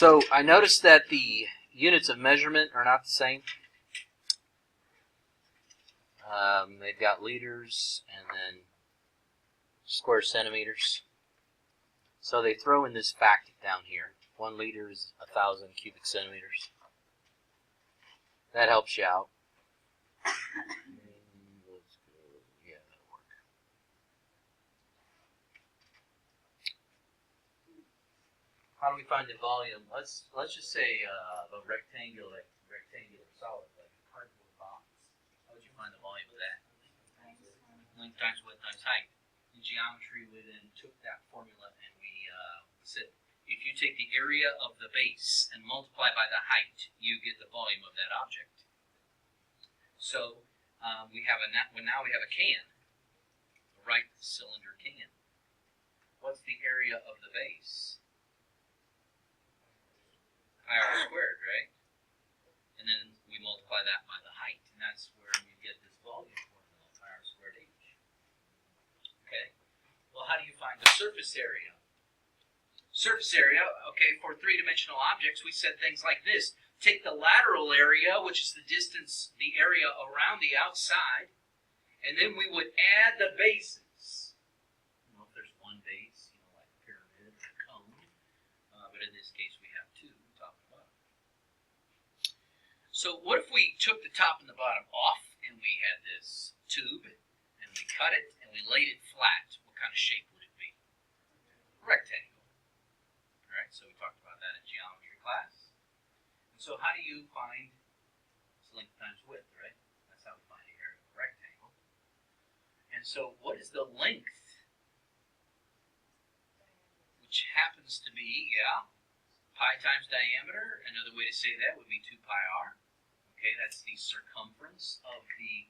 So I noticed that the units of measurement are not the same. They've got liters and then square centimeters. So they throw in this fact down here. 1 liter is 1,000 cubic centimeters. That helps you out. Let's go. Yeah, that'll work. How do we find the volume? Let's just say a rectangular solid, like a cardboard box. How would you find the volume of that? Length times width times height. In geometry, we then took that formula and we said if you take the area of the base and multiply by the height, you get the volume of that object. So now we have a can, a right cylinder can. What's the area of the base? Pi r squared, right? And then we multiply that by the height, and that's where you get this volume formula, pi r squared h. Okay. Well, how do you find the surface area? Surface area, okay, for three-dimensional objects, we said things like this. Take the lateral area, which is the distance, the area around the outside, and then we would add the bases. You know, if there's one base, you know, like a pyramid or a cone, but in this case we have two, top and bottom. So what if we took the top and the bottom off, and we had this tube, and we cut it, and we laid it flat? What kind of shape would it be? Rectangle. All right, so we talked about that in geometry class. And so how do you find length times width, right? That's how we find the area of a rectangle. And so what is the length? Which happens to be, pi times diameter. Another way to say that would be 2 pi r. Okay, that's the circumference of the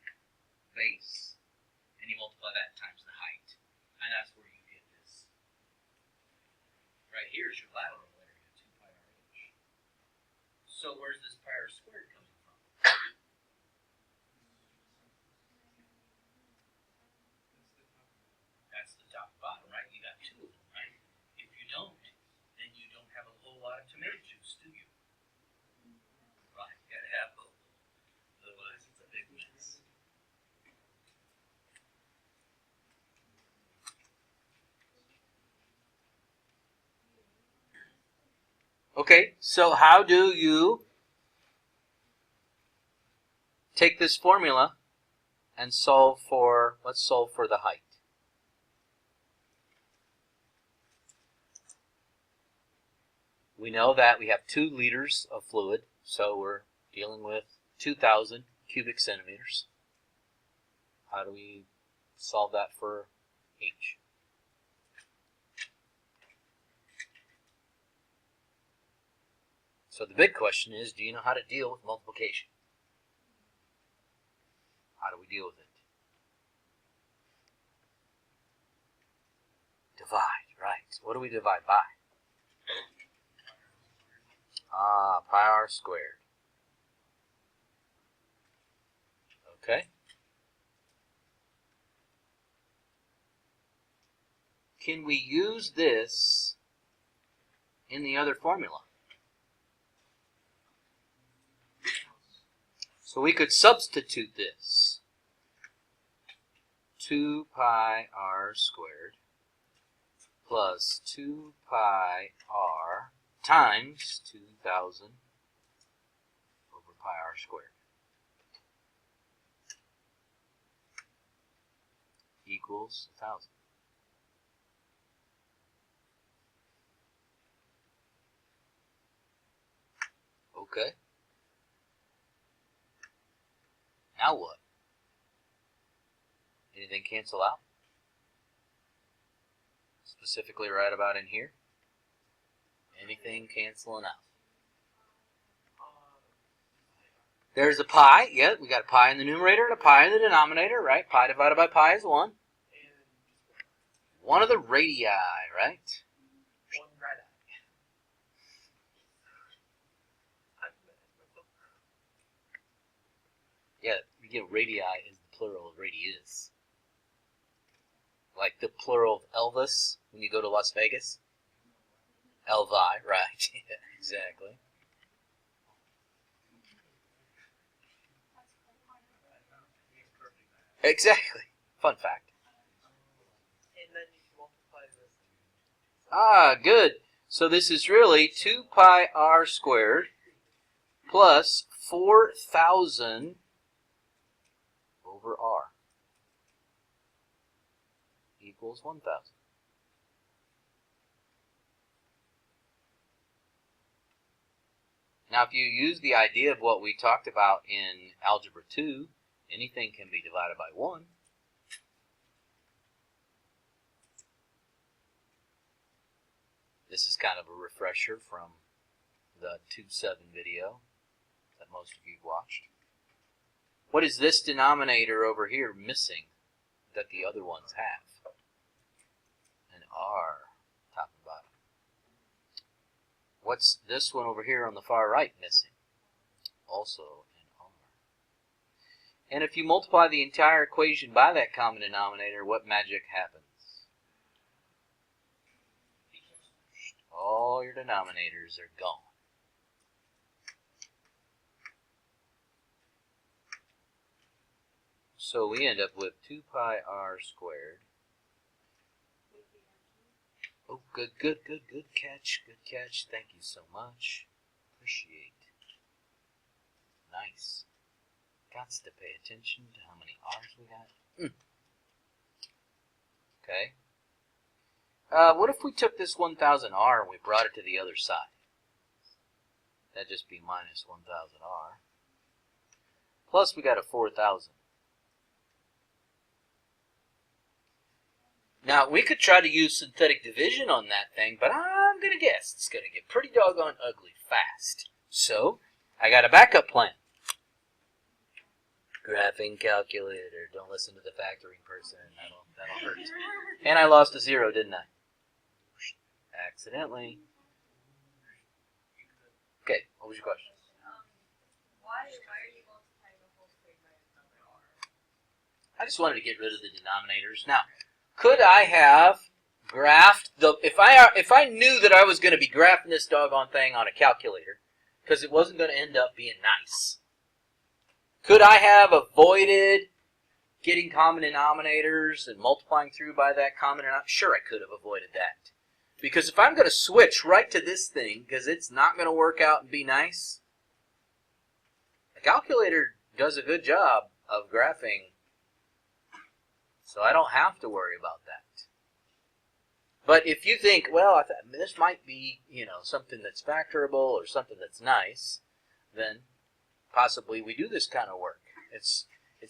base. And you multiply that times the height. And that's where you get this. Right here is your lateral area, 2 pi r h. So where's this pi r squared coming from? That's the top and bottom, right? You got two of them, right? If you don't, then you don't have a whole lot of tomato juice, do you? Right, you gotta have both. Otherwise, it's a big mess. Okay, so how do you take this formula and solve for, let's solve for the height. We know that we have 2 liters of fluid, so we're dealing with 2,000 cubic centimeters. How do we solve that for h? So the big question is, do you know how to deal with multiplication? How do we deal with it? Divide, right. What do we divide by? Pi r squared. Okay. Can we use this in the other formula? So we could substitute this. 2 pi r squared plus 2 pi r times 2,000 over pi r squared equals 1,000. Okay. Now what? Anything cancel out? Specifically right about in here? Anything canceling out? There's a pi. Yeah, we got a pi in the numerator and a pi in the denominator, right? Pi divided by pi is 1. One of the radii, right? One radii. Yeah, you get radii is the plural of radius. Like the plural of Elvis when you go to Las Vegas. Elvi, right? Yeah, exactly. Exactly. Fun fact. And then you multiply this. Ah, good. So this is really 2 pi r squared plus 4,000 over r equals 1,000. Now, if you use the idea of what we talked about in Algebra 2, anything can be divided by 1. This is kind of a refresher from the 2.7 video that most of you watched. What is this denominator over here missing that the other ones have? An r, top and bottom. What's this one over here on the far right missing? Also an r. And if you multiply the entire equation by that common denominator, what magic happens? All your denominators are gone. So we end up with 2 pi r squared. Oh, good catch. Good catch. Thank you so much. Appreciate. Nice. Gots to pay attention to how many r's we got. Okay. What if we took this 1,000r and we brought it to the other side? That'd just be minus 1,000r. Plus we got a 4,000. Now, we could try to use synthetic division on that thing, but I'm going to guess it's going to get pretty doggone ugly fast. So, I got a backup plan. Graphing calculator. Don't listen to the factoring person. That'll hurt. And I lost a 0, didn't I? Accidentally. Okay, what was your question? Why are you multiplying the whole thing by another r? I just wanted to get rid of the denominators. Now, could I have graphed the... If I knew that I was going to be graphing this doggone thing on a calculator, because it wasn't going to end up being nice, could I have avoided getting common denominators and multiplying through by that common denominator? Sure, I could have avoided that. Because if I'm going to switch right to this thing, because it's not going to work out and be nice, the calculator does a good job of graphing, so I don't have to worry about that. But if you think, well, this might be, something that's factorable or something that's nice, then possibly we do this kind of work. It's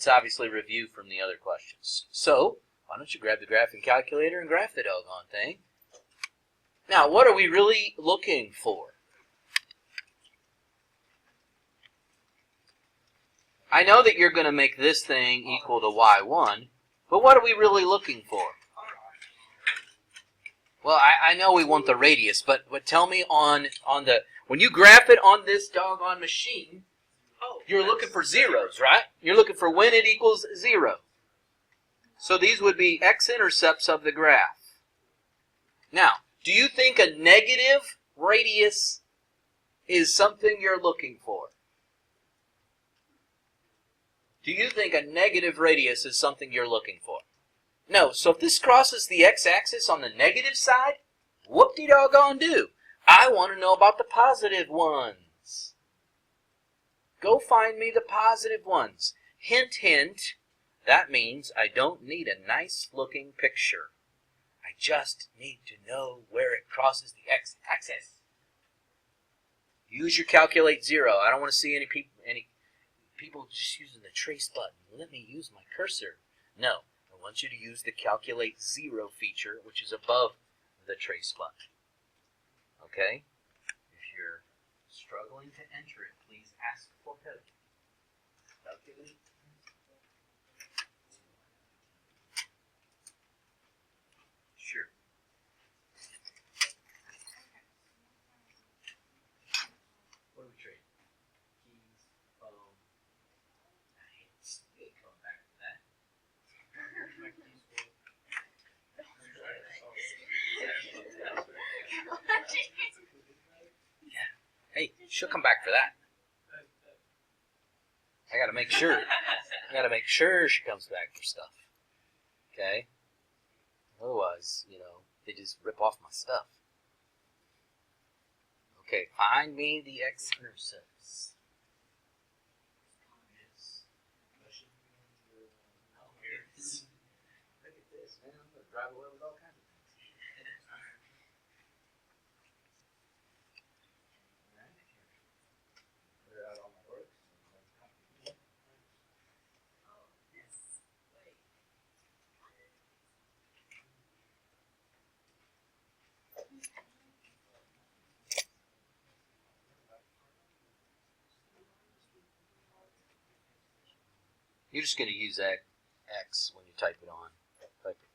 obviously reviewed from the other questions. So, why don't you grab the graphing calculator and graph the doggone thing. Now, what are we really looking for? I know that you're going to make this thing equal to y1, but what are we really looking for? Well, I know we want the radius, but tell me on the... When you graph it on this doggone machine, you're looking for zeros, right? You're looking for when it equals 0. So these would be X-intercepts of the graph. Now, do you think a negative radius is something you're looking for? Do you think a negative radius is something you're looking for? No. So if this crosses the x-axis on the negative side, whoop-de-doggone do. I want to know about the positive ones. Go find me the positive ones. Hint, hint. That means I don't need a nice-looking picture. I just need to know where it crosses the x-axis. Use your calculate 0. I don't want to see any people just using the trace button. Let me use my cursor. No, I want you to use the calculate 0 feature, which is above the trace button. Okay? If you're struggling to enter it, please ask for help. Calculate. Sure. What are we trading? Keys, phone. Nice. You ain't coming back to that. Yeah. Hey, she'll come back for that. I gotta make sure. I gotta make sure she comes back for stuff. Okay? Otherwise, they just rip off my stuff. Okay, find me the X-Intercepts. Yes. Oh, here it is. Look at this, man. I'm gonna drive away with all kinds of things. Clear out all my works. Oh, this. Wait. You're just gonna use that X when you type it on. Type it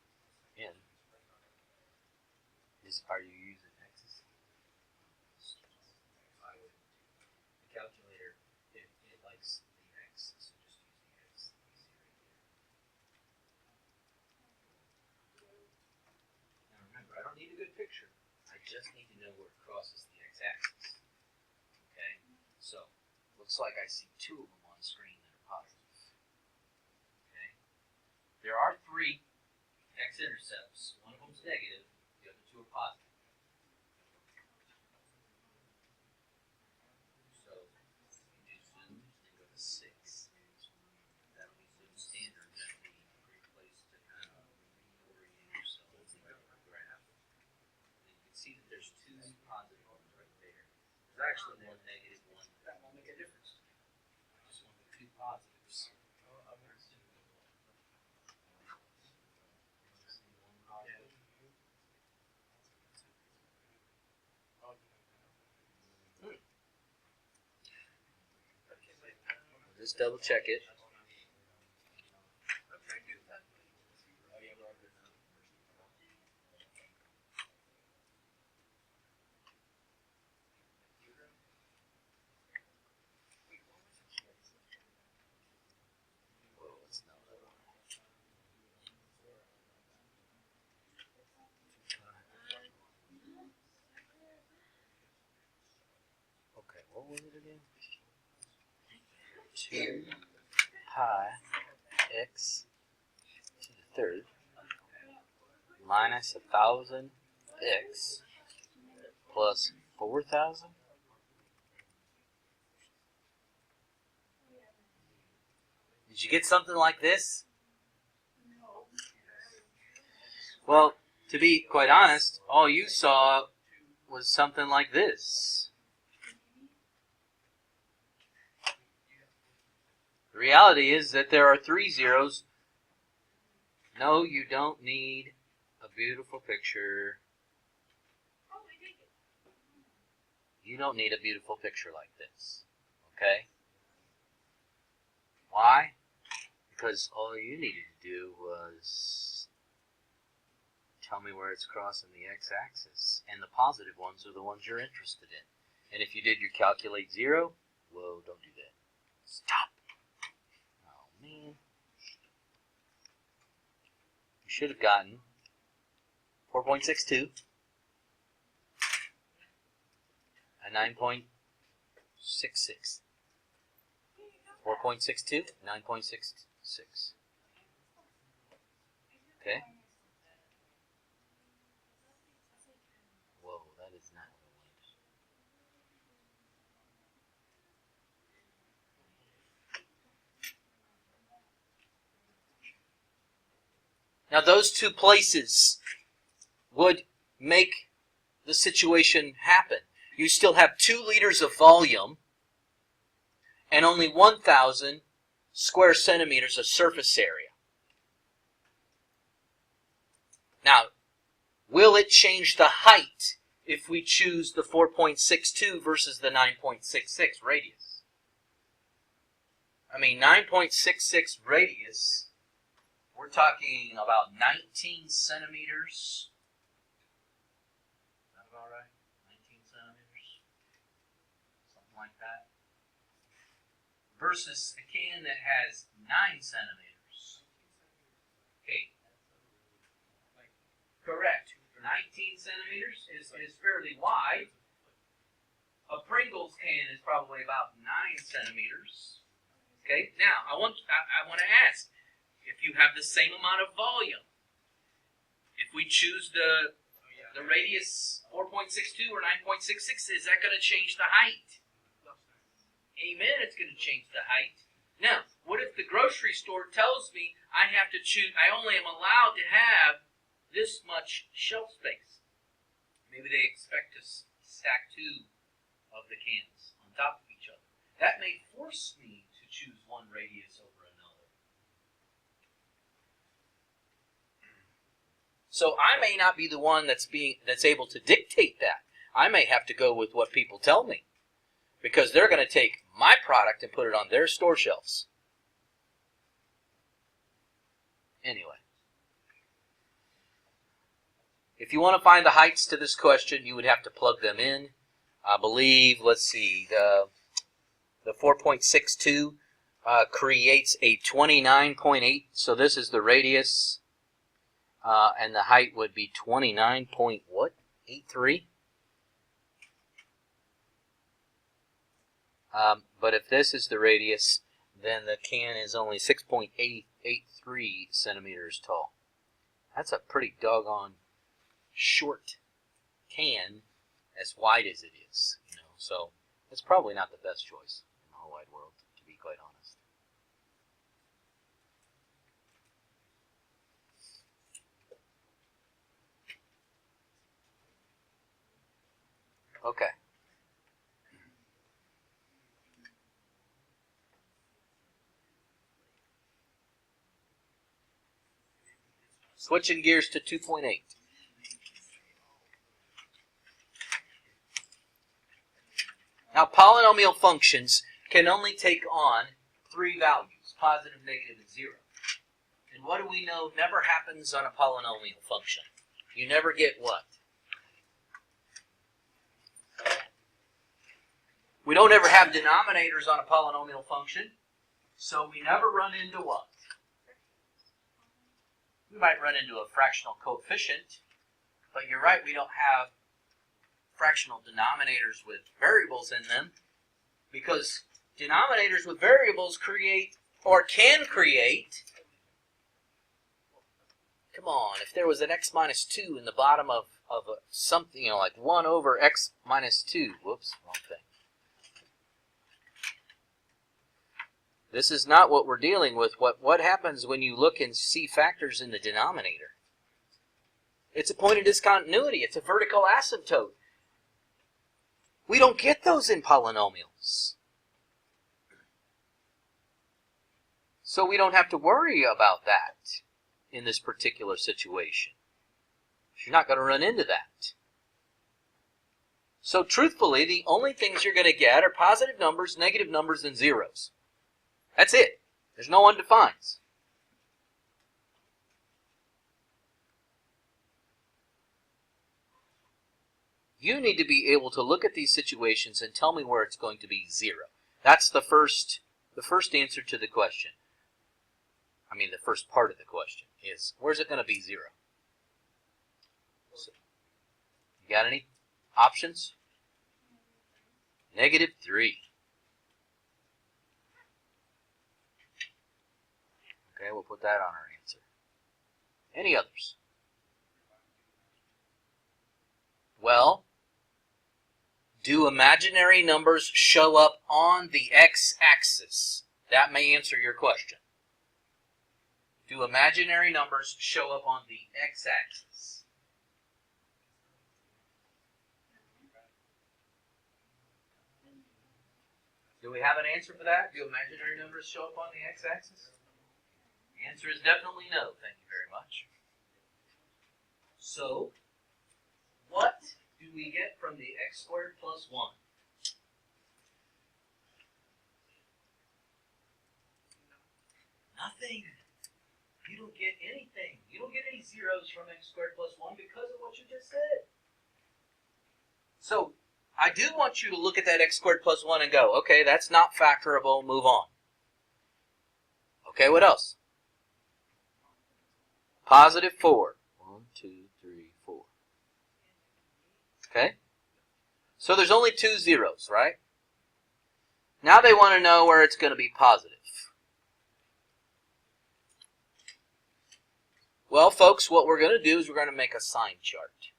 in. Are you using X's? The calculator, it likes the X, so just use the X. Now remember, I don't need a good picture. I just need to know where it crosses the X-axis. Okay? So, looks like I see two of them on the screen that are positive. Okay? There are 3 X-intercepts. One of them's negative, the other 2 are positive. So, you do zoom, then go to 6. That'll be zoom standard. That'll be a great place to kind of reorient yourself in the graph. And you can see that there's 2 positive ones right there. There's actually one negative one. That won't make a difference. I just want the 2 positives. Just double check it. Whoa, it's not that one. Okay, what was it again? 2 pi x to the 3rd minus 1,000 x plus 4,000. Did you get something like this? Well, to be quite honest, all you saw was something like this. The reality is that there are 3 zeros. No, you don't need a beautiful picture. You don't need a beautiful picture like this. Okay? Why? Because all you needed to do was tell me where it's crossing the x-axis. And the positive ones are the ones you're interested in. And if you did your calculate 0, whoa, don't do that. Stop. Oh, man. You should have gotten 4.62, a 9.66. 4.62, 9.66. Okay? Whoa, that is not what I wanted. Now those 2 places would make the situation happen. You still have 2 liters of volume and only 1,000 square centimeters of surface area. Now, will it change the height if we choose the 4.62 versus the 9.66 radius? I mean, 9.66 radius, we're talking about 19 centimeters. Is that about right? 19 centimeters? Something like that. Versus a can that has 9 centimeters. Okay. Correct. 19 centimeters is fairly wide. A Pringles can is probably about 9 centimeters. Okay, now I want to ask, if you have the same amount of volume, if we choose the radius 4.62 or 9.66, is that going to change the height? Amen, it's going to change the height. Now, what if the grocery store tells me I have to choose, I only am allowed to have this much shelf space? Maybe they expect to stack 2 of the cans on top of each other. That may force me to choose one radius over another. So I may not be the one that's able to dictate that. I may have to go with what people tell me, because they're going to take my product and put it on their store shelves. Anyway, if you want to find the heights to this question, you would have to plug them in. I believe, let's see, the 4.62 creates a 29.8, so this is the radius, and the height would be 29.83. But if this is the radius, then the can is only 6.883 centimeters tall. That's a pretty doggone short can, as wide as it is, you know. So it's probably not the best choice in the whole wide world, to be quite honest. Okay. Switching gears to 2.8. Now, polynomial functions can only take on 3 values, positive, negative, and 0. And what do we know never happens on a polynomial function? You never get what? We don't ever have denominators on a polynomial function, so we never run into what? We might run into a fractional coefficient, but you're right, we don't have fractional denominators with variables in them, because denominators with variables create, or can create, come on, if there was an x minus 2 in the bottom of something, you know, like 1 over x minus 2, whoops, wrong thing. This is not what we're dealing with. What happens when you look and see factors in the denominator? It's a point of discontinuity. It's a vertical asymptote. We don't get those in polynomials. So we don't have to worry about that in this particular situation. You're not going to run into that. So truthfully, the only things you're going to get are positive numbers, negative numbers, and zeros. That's it. There's no undefineds. You need to be able to look at these situations and tell me where it's going to be 0. That's the first answer to the question. I mean, the first part of the question is, where's it going to be 0? So, you got any options? Negative 3. Okay, we'll put that on our answer. Any others? Well, do imaginary numbers show up on the x-axis? That may answer your question. Do imaginary numbers show up on the x-axis? Do we have an answer for that? Do imaginary numbers show up on the x-axis? The answer is definitely no, thank you very much. So, what do we get from the x squared plus 1? Nothing. You don't get anything. You don't get any zeros from x squared plus 1 because of what you just said. So, I do want you to look at that x squared plus 1 and go, okay, that's not factorable, move on. Okay, what else? Positive 4. 1, 2, 3, 4. Okay? So there's only 2 zeros, right? Now they want to know where it's going to be positive. Well, folks, what we're going to do is we're going to make a sign chart.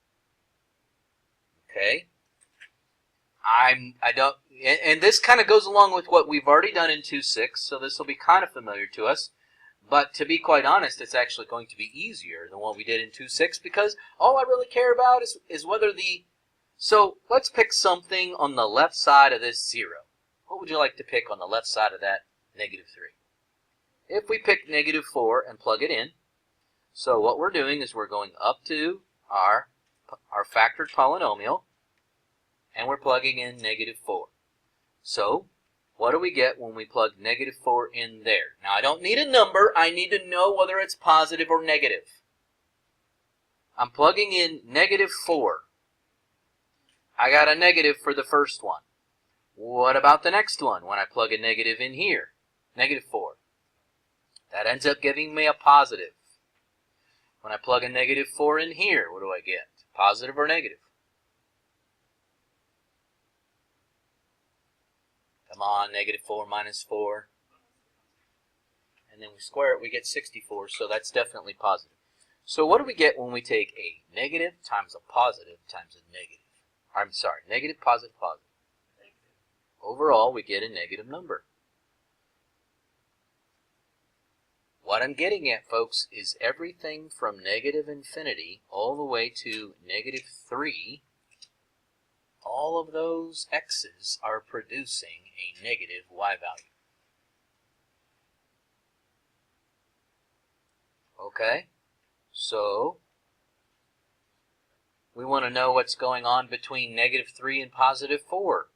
Okay? And this kind of goes along with what we've already done in 2.6, so this will be kind of familiar to us. But to be quite honest, it's actually going to be easier than what we did in 2.6 because all I really care about is whether the... So let's pick something on the left side of this 0. What would you like to pick on the left side of that -3? If we pick -4 and plug it in, so what we're doing is we're going up to our factored polynomial, and we're plugging in -4. So what do we get when we plug -4 in there? Now, I don't need a number. I need to know whether it's positive or negative. I'm plugging in -4. I got a negative for the first one. What about the next one when I plug a negative in here? -4. That ends up giving me a positive. When I plug a -4 in here, what do I get? Positive or negative? Come on, -4 minus 4. And then we square it, we get 64, so that's definitely positive. So what do we get when we take a negative times a positive times a negative? I'm sorry, negative, positive, positive. Overall, we get a negative number. What I'm getting at, folks, is everything from -infinity all the way to -3, all of those x's are producing a negative y value. Okay? So, we want to know what's going on between -3 and +4.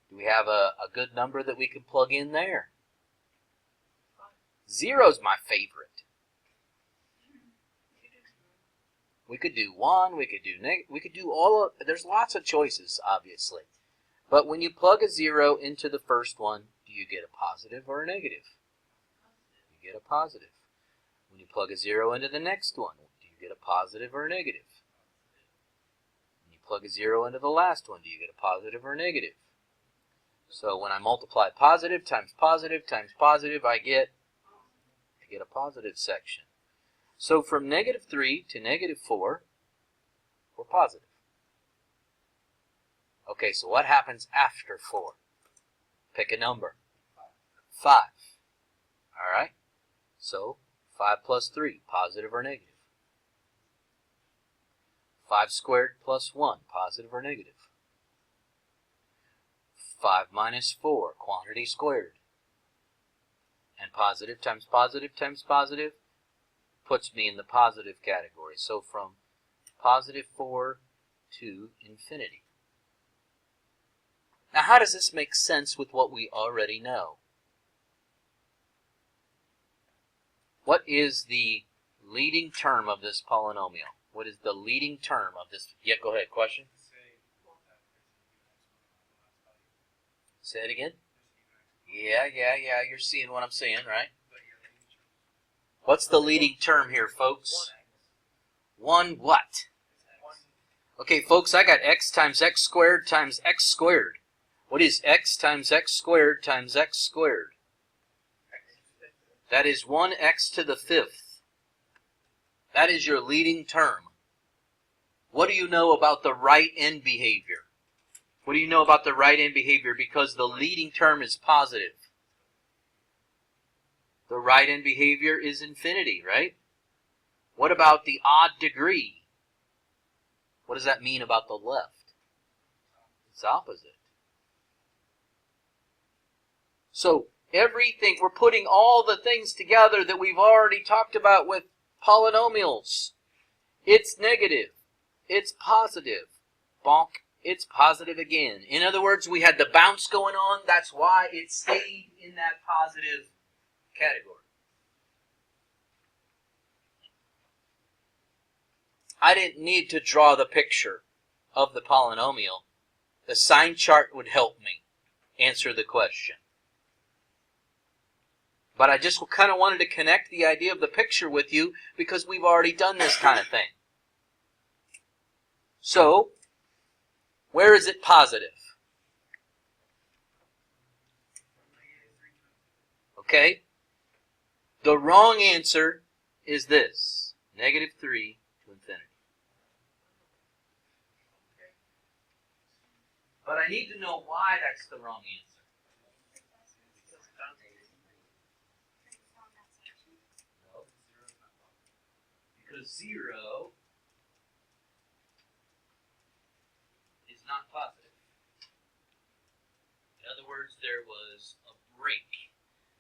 Do we have a good number that we can plug in there? 0's my favorite. We could do 1, we could do all of, there's lots of choices, obviously. But when you plug a 0 into the first one, do you get a positive or a negative? You get a positive. When you plug a 0 into the next one, do you get a positive or a negative? When you plug a 0 into the last one, do you get a positive or a negative? So when I multiply positive times positive times positive, I get a positive section. So from -3 to -4, we're positive. Okay, so what happens after 4? Pick a number. 5. All right? So 5 plus 3, positive or negative? 5 squared plus 1, positive or negative? 5 minus 4, quantity squared. And positive times positive times positive puts me in the positive category. So from +4 to infinity. Now, how does this make sense with what we already know? What is the leading term of this polynomial? What is the leading term of this? Yeah, go ahead. Question? Say it again. Yeah, you're seeing what I'm saying, right? What's the leading term here, folks? 1 what? Okay, folks, I got x times x squared times x squared. What is x times x squared times x squared? That is 1x to the 5th. That is your leading term. What do you know about the right end behavior? What do you know about the right end behavior? Because the leading term is positive. The right end behavior is infinity, right? What about the odd degree? What does that mean about the left? It's opposite. So everything, we're putting all the things together that we've already talked about with polynomials. It's negative. It's positive. Bonk. It's positive again. In other words, we had the bounce going on. That's why it stayed in that positive category. I didn't need to draw the picture of the polynomial. The sign chart would help me answer the question. But I just kind of wanted to connect the idea of the picture with you because we've already done this kind of thing. So, where is it positive? Okay? The wrong answer is this. Negative 3 to infinity. But I need to know why that's the wrong answer. No. Because 0 is not positive. In other words, there was a break.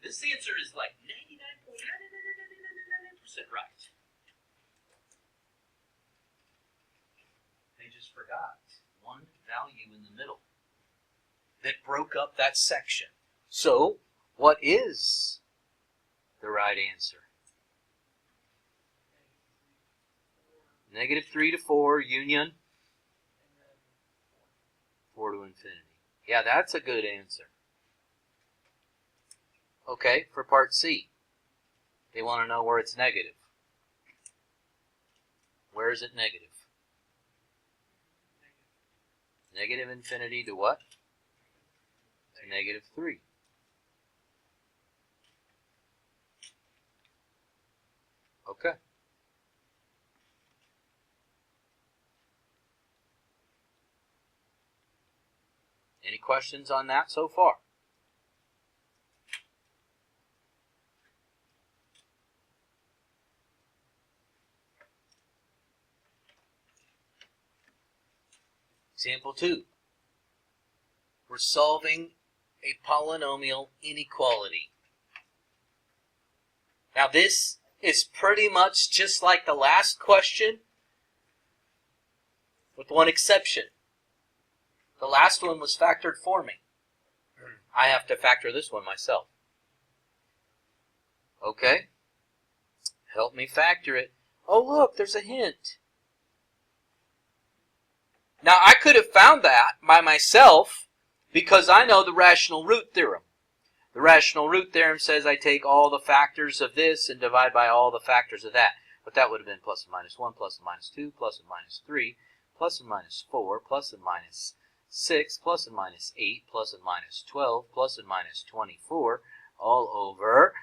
This answer is like 99.99999% right. They just forgot one value in the middle that broke up that section. So, what is the right answer? Negative 3 to 4, union 4 to infinity. Yeah, that's a good answer. Okay, for part C, they want to know where it's negative. Where is it negative? Negative infinity to what? To negative 3. Okay. Any questions on that so far? Example 2. We're solving a polynomial inequality. Now this is pretty much just like the last question, with one exception. The last one was factored for me. I have to factor this one myself. Okay? Help me factor it. Oh look, there's a hint. Now I could have found that by myself because I know the rational root theorem. The rational root theorem says I take all the factors of this and divide by all the factors of that. But that would have been plus and minus 1, plus and minus 2, plus and minus 3, plus and minus 4, plus and minus 6, plus and minus 8, plus and minus 12, plus and minus 24, all over,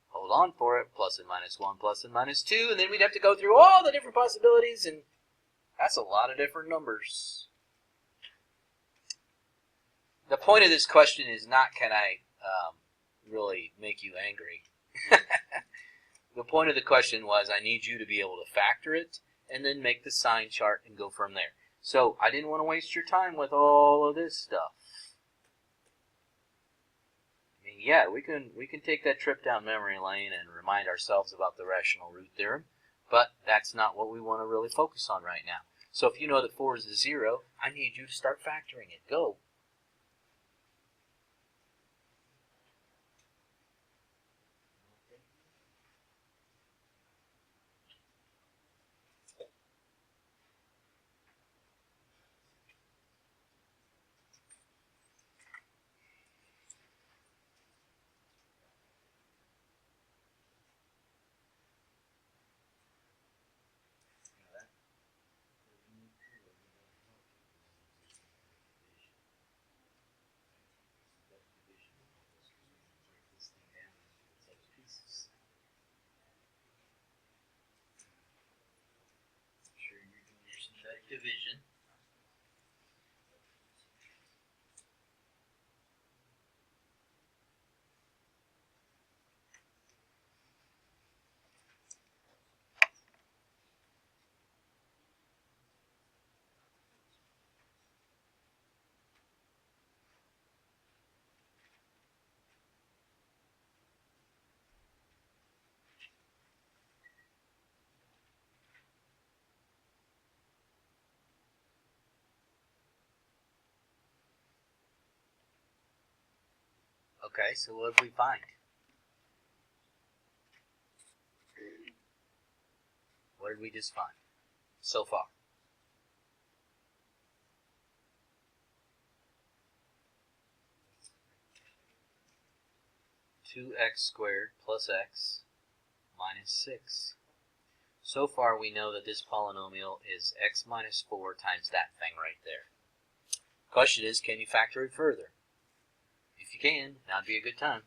hold on for it, plus and minus 1, plus and minus 2, and then we'd have to go through all the different possibilities, and that's a lot of different numbers. The point of this question is not can I really make you angry. The point of the question was I need you to be able to factor it and then make the sign chart and go from there. So I didn't want to waste your time with all of this stuff. I mean, yeah, we can take that trip down memory lane and remind ourselves about the rational root theorem, but that's not what we want to really focus on right now. So if you know that 4 is a 0, I need you to start factoring it. Go. Division. Okay, so what did we find? What did we just find so far? Two x squared plus x minus 6. So far we know that this polynomial is x minus 4 times that thing right there. Question is, can you factor it further? If you can, that'd be a good time.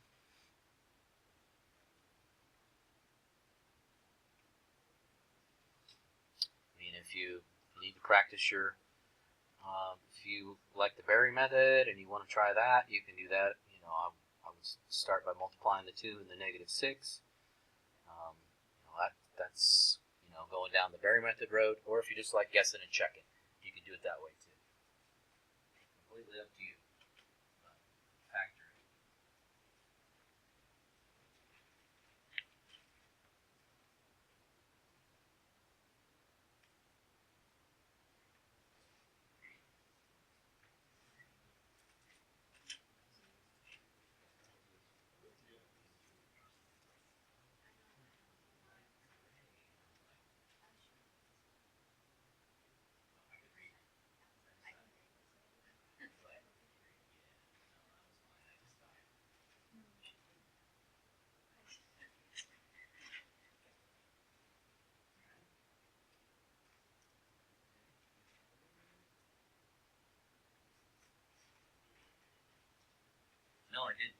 practice your, if you like the Berry method and you want to try that, you can do that. You know, I would start by multiplying the 2 and the -6. You know, that's, you know, going down the Berry method road, or if you just like guessing and checking, you can do it that way too. Completely up to you. Factoring. No, I didn't.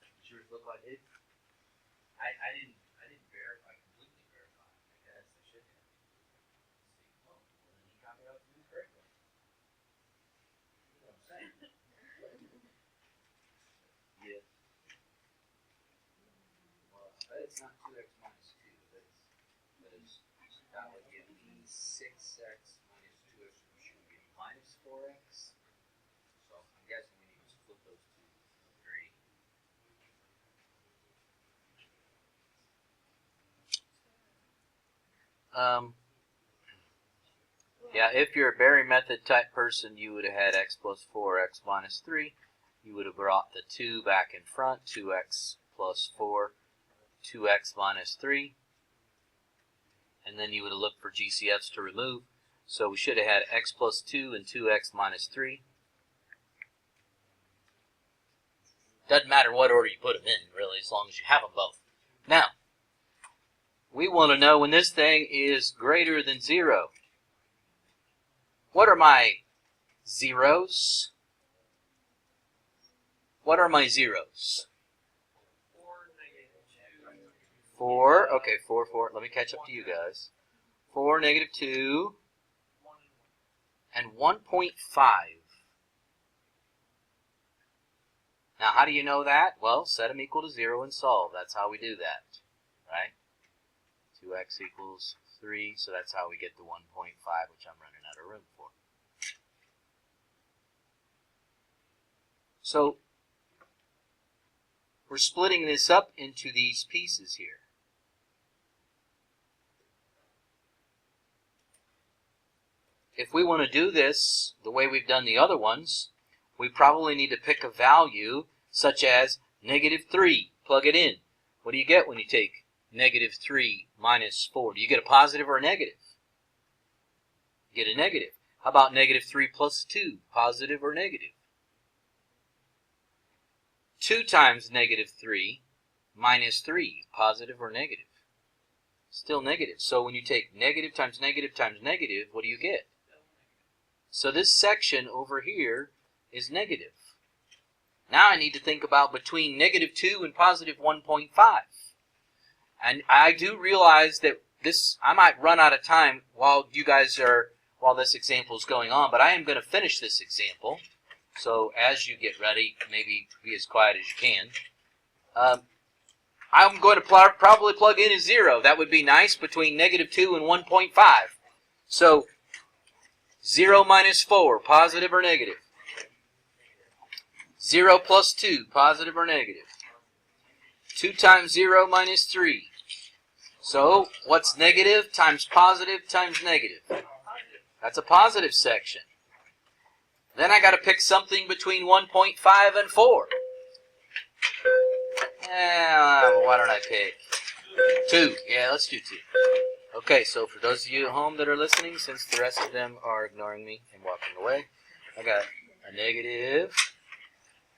Does yours look like it? I didn't verify, completely verify. I guess I should have. Let's see. Oh, well then he copied out the correct one. You know what I'm saying? Yes. Well, I bet it's not 2x minus 2. That would give me 6x minus 2x, which should give me minus 4x. So I'm guessing we need to flip those two. 3. Yeah, if you're a Berry method type person, you would have had x plus 4x minus 3. You would have brought the 2 back in front, 2x plus 4, 2x minus 3. And then you would have looked for GCFs to remove. So we should have had x plus 2 and 2x minus 3. Doesn't matter what order you put them in, really, as long as you have them both. Now, we want to know when this thing is greater than 0. What are my zeros? What are my zeros? 4, okay, 4, 4. Let me catch up to you guys. 4, -2, and 1.5. Now, how do you know that? Well, set them equal to 0 and solve. That's how we do that, right? 2x equals 3, so that's how we get the 1.5, which I'm running out of room for. So, we're splitting this up into these pieces here. If we want to do this the way we've done the other ones, we probably need to pick a value such as -3. Plug it in. What do you get when you take -3 minus 4? Do you get a positive or a negative? You get a negative. How about -3 plus 2? Positive or negative? 2 times -3 minus 3. Positive or negative? Still negative. So when you take negative times negative times negative, what do you get? So this section over here is negative. Now I need to think about between -2 and positive 1.5. And I do realize that I might run out of time while this example is going on, but I am going to finish this example. So as you get ready, maybe be as quiet as you can. I'm going to probably plug in a 0. That would be nice, between -2 and 1.5. So 0 minus 4, positive or negative? 0 plus 2, positive or negative? 2 times 0 minus 3. So, what's negative times positive times negative? That's a positive section. Then I got to pick something between 1.5 and 4. Why don't I pick 2? Yeah, let's do 2. Okay, so for those of you at home that are listening, since the rest of them are ignoring me and walking away, I got a negative,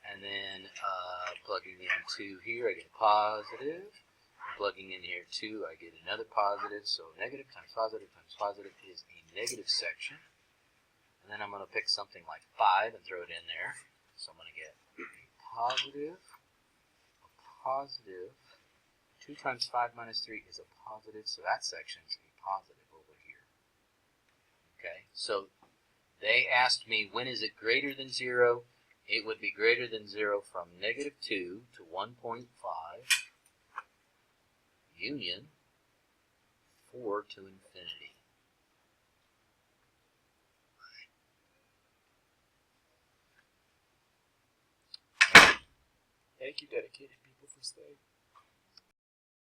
and then plugging in 2 here, I get a positive. Plugging in here 2, I get another positive. So negative times positive is a negative section. And then I'm going to pick something like 5 and throw it in there. So I'm going to get a positive. 2 times 5 minus 3 is a positive, so that section is a positive over here. Okay, so they asked me when is it greater than 0? It would be greater than 0 from -2 to 1.5 union 4 to infinity. Thank you, dedicated people, for staying.